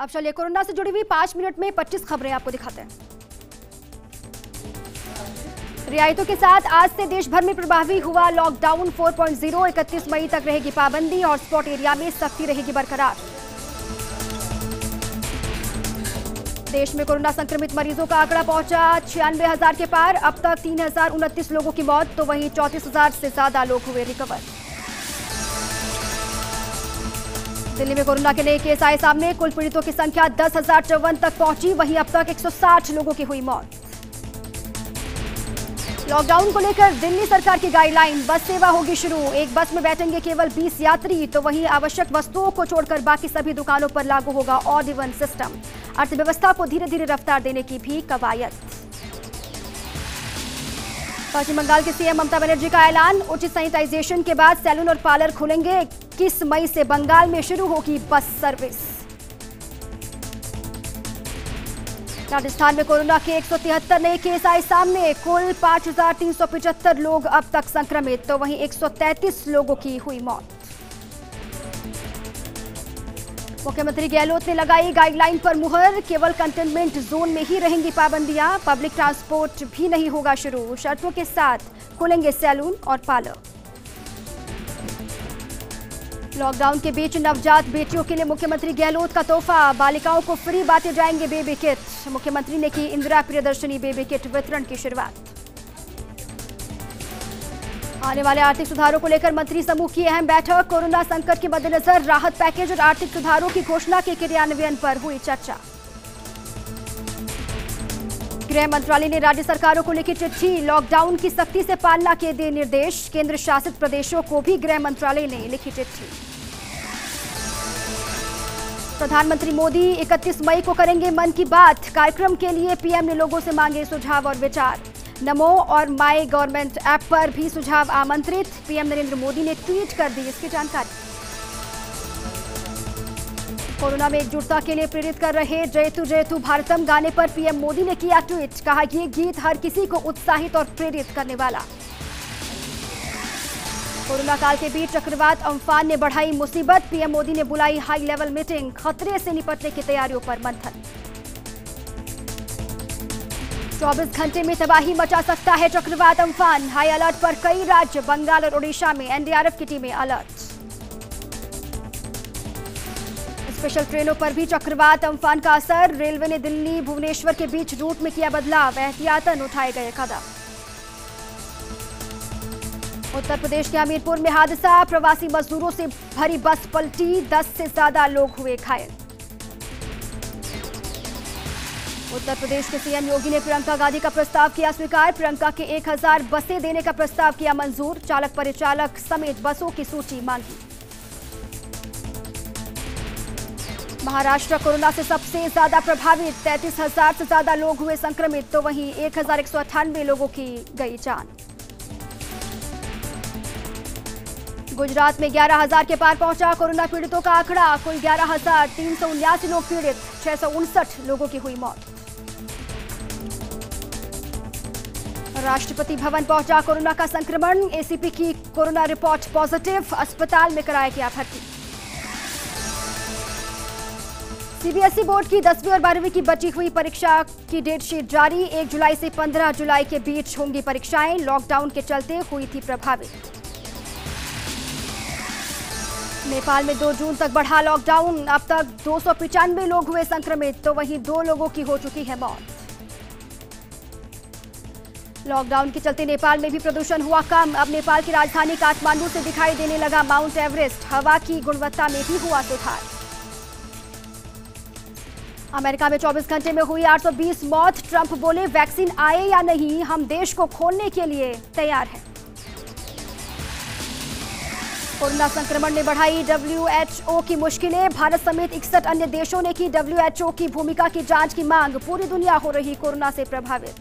अब चलिए कोरोना से जुड़ी हुई 5 मिनट में 25 खबरें आपको दिखाते हैं। रियायतों के साथ आज से देश भर में प्रभावी हुआ लॉकडाउन 4.0। 31 मई तक रहेगी पाबंदी, हॉटस्पॉट एरिया में सख्ती रहेगी बरकरार। देश में कोरोना संक्रमित मरीजों का आंकड़ा पहुंचा 96,000 के पार। अब तक 3,029 लोगों की मौत, तो वहीं 34,000 से ज्यादा लोग हुए रिकवर। दिल्ली में कोरोना के नए केस आए सामने। कुल पीड़ितों की संख्या 10,054 तक पहुंची। वहीं अब तक 160 लोगों की हुई मौत। लॉकडाउन को लेकर दिल्ली सरकार की गाइडलाइन, बस सेवा होगी शुरू। एक बस में बैठेंगे केवल 20 यात्री, तो वहीं आवश्यक वस्तुओं को छोड़कर बाकी सभी दुकानों पर लागू होगा ऑड इवन सिस्टम। अर्थव्यवस्था को धीरे धीरे रफ्तार देने की भी कवायद। पश्चिम बंगाल के सीएम ममता बनर्जी का ऐलान, उचित सैनिटाइजेशन के बाद सैलून और पार्लर खुलेंगे। 21 मई से बंगाल में शुरू होगी बस सर्विस। राजस्थान में कोरोना के 173 नए केस आए सामने। कुल 5,375 लोग अब तक संक्रमित, तो वहीं 133 लोगों की हुई मौत। मुख्यमंत्री गहलोत ने लगाई गाइडलाइन पर मुहर। केवल कंटेनमेंट जोन में ही रहेंगी पाबंदियां। पब्लिक ट्रांसपोर्ट भी नहीं होगा शुरू। शर्तों के साथ खुलेंगे सैलून और पार्लर। लॉकडाउन के बीच नवजात बेटियों के लिए मुख्यमंत्री गहलोत का तोहफा। बालिकाओं को फ्री बांटे जाएंगे बेबी किट। मुख्यमंत्री ने की इंदिरा प्रियदर्शनी बेबी किट वितरण की शुरुआत। आने वाले आर्थिक सुधारों को लेकर मंत्री समूह की अहम बैठक। कोरोना संकट के मद्देनजर राहत पैकेज और आर्थिक सुधारों की घोषणा के क्रियान्वयन पर हुई चर्चा। गृह मंत्रालय ने राज्य सरकारों को लिखी चिट्ठी। लॉकडाउन की सख्ती से पालना के दिए निर्देश। केंद्र शासित प्रदेशों को भी गृह मंत्रालय ने लिखी चिट्ठी। प्रधानमंत्री मोदी 31 मई को करेंगे मन की बात। कार्यक्रम के लिए पीएम ने लोगों से मांगे सुझाव और विचार। नमो और माई गवर्नमेंट ऐप पर भी सुझाव आमंत्रित। पीएम नरेंद्र मोदी ने ट्वीट कर दी इसकी जानकारी। कोरोना में एकजुटता के लिए प्रेरित कर रहे जयतु जयतु भारतम गाने पर पीएम मोदी ने किया ट्वीट। कहा, ये गीत हर किसी को उत्साहित और प्रेरित करने वाला। कोरोना काल के बीच चक्रवात अम्फान ने बढ़ाई मुसीबत। पीएम मोदी ने बुलाई हाई लेवल मीटिंग। खतरे से निपटने की तैयारियों पर मंथन। 24 घंटे में तबाही मचा सकता है चक्रवात अम्फान। हाई अलर्ट पर कई राज्य। बंगाल और ओडिशा में एनडीआरएफ की टीमें अलर्ट। स्पेशल ट्रेनों पर भी चक्रवात अम्फान का असर। रेलवे ने दिल्ली भुवनेश्वर के बीच रूट में किया बदलाव। एहतियातन उठाए गए कदम। उत्तर प्रदेश के हमीरपुर में हादसा। प्रवासी मजदूरों से भरी बस पलटी। 10 से ज्यादा लोग हुए घायल। उत्तर प्रदेश के सीएम योगी ने प्रियंका गांधी का प्रस्ताव किया स्वीकार। प्रियंका के 1000 बसें देने का प्रस्ताव किया मंजूर। चालक परिचालक समेत बसों की सूची मांगी। महाराष्ट्र कोरोना से सबसे ज्यादा प्रभावित। 33,000 से ज्यादा लोग हुए संक्रमित, तो वहीं 1,198 लोगों की गई जान। गुजरात में 11,000 के पार पहुंचा कोरोना पीड़ितों का आंकड़ा। कुल 11,379 लोग पीड़ित, 659 लोगों की हुई मौत। राष्ट्रपति भवन पहुंचा कोरोना का संक्रमण। एसीपी की कोरोना रिपोर्ट पॉजिटिव। अस्पताल में कराया गया भर्ती। सीबीएसई बोर्ड की 10वीं और 12वीं की बची हुई परीक्षा की डेट शीट जारी। 1 जुलाई से 15 जुलाई के बीच होंगी परीक्षाएं। लॉकडाउन के चलते हुई थी प्रभावित। नेपाल में 2 जून तक बढ़ा लॉकडाउन। अब तक 295 लोग हुए संक्रमित, तो वहीं 2 लोगों की हो चुकी है मौत। लॉकडाउन के चलते नेपाल में भी प्रदूषण हुआ कम। अब नेपाल की राजधानी काठमांडू से दिखाई देने लगा माउंट एवरेस्ट। हवा की गुणवत्ता में भी हुआ सुधार। अमेरिका में 24 घंटे में हुई 820 मौत। ट्रंप बोले, वैक्सीन आए या नहीं, हम देश को खोलने के लिए तैयार हैं। कोरोना संक्रमण ने बढ़ाई WHO की मुश्किलें। भारत समेत 61 अन्य देशों ने की WHO की भूमिका की जांच की मांग। पूरी दुनिया हो रही कोरोना से प्रभावित।